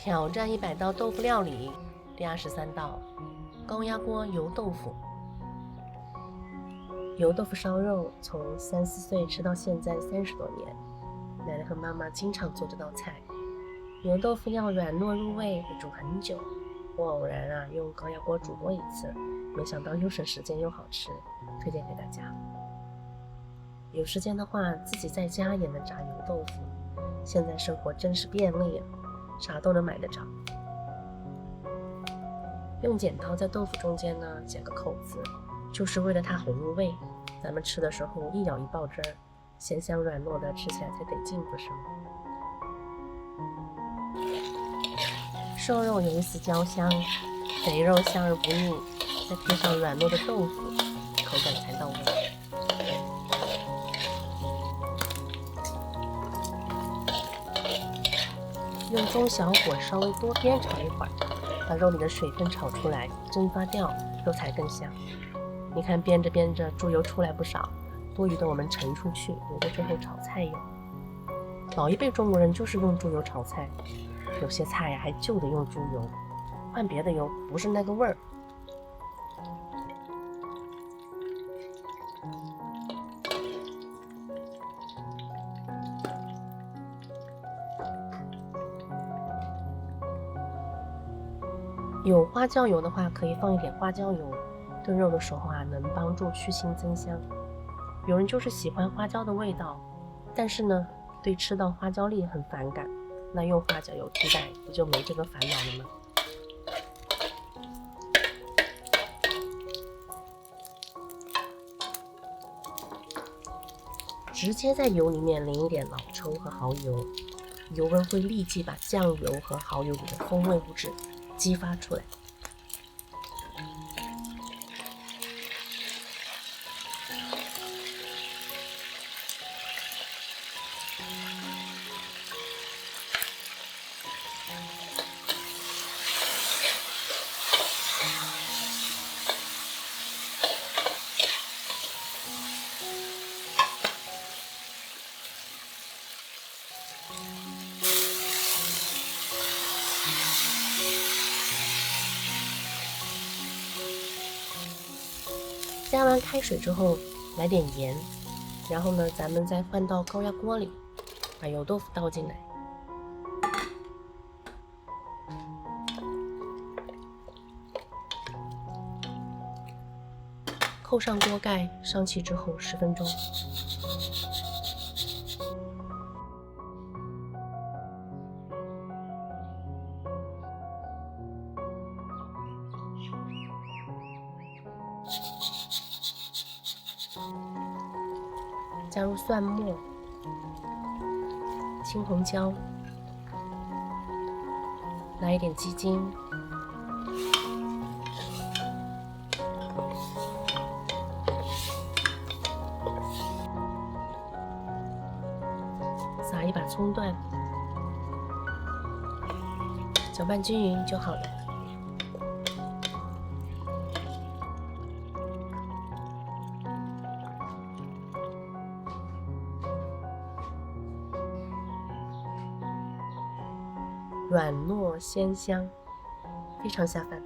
挑战100道豆腐料理，第23道高压锅油豆腐。油豆腐烧肉从3、4岁吃到现在30多年，奶奶和妈妈经常做这道菜。油豆腐要软糯入味，得煮很久。我偶然用高压锅煮过一次，没想到又省时间又好吃，推荐给大家。有时间的话，自己在家也能炸油豆腐。现在生活真是便利啥都能买得着。用剪刀在豆腐中间剪个口子，就是为了它红入味，咱们吃的时候一咬一爆汁儿，鲜香软糯的，吃起来才得劲，不是吗？瘦肉有一丝焦香，肥肉香而不腻，再配上软糯的豆腐，口感才到位。用中小火稍微多煸炒一会儿，把肉里的水分炒出来，蒸发掉，肉才更香。你看煸着煸着，猪油出来不少，多余的我们盛出去，留着最后炒菜用。老一辈中国人就是用猪油炒菜，有些菜还就得用猪油，换别的油不是那个味儿。有花椒油的话，可以放一点花椒油，炖肉的时候能帮助去腥增香。有人就是喜欢花椒的味道，但是呢，对吃到花椒粒很反感，那用花椒油替代，不就没这个烦恼了吗？直接在油里面淋一点老抽和蚝油，油温会立即把酱油和蚝油里的风味物质激发出来。加完开水之后，来点盐，然后呢，咱们再放到高压锅里，把油豆腐倒进来，扣上锅盖，上气之后10分钟。加入蒜末、青红椒，来一点鸡精，撒一把葱段，搅拌均匀就好了。软糯鲜香，非常下饭。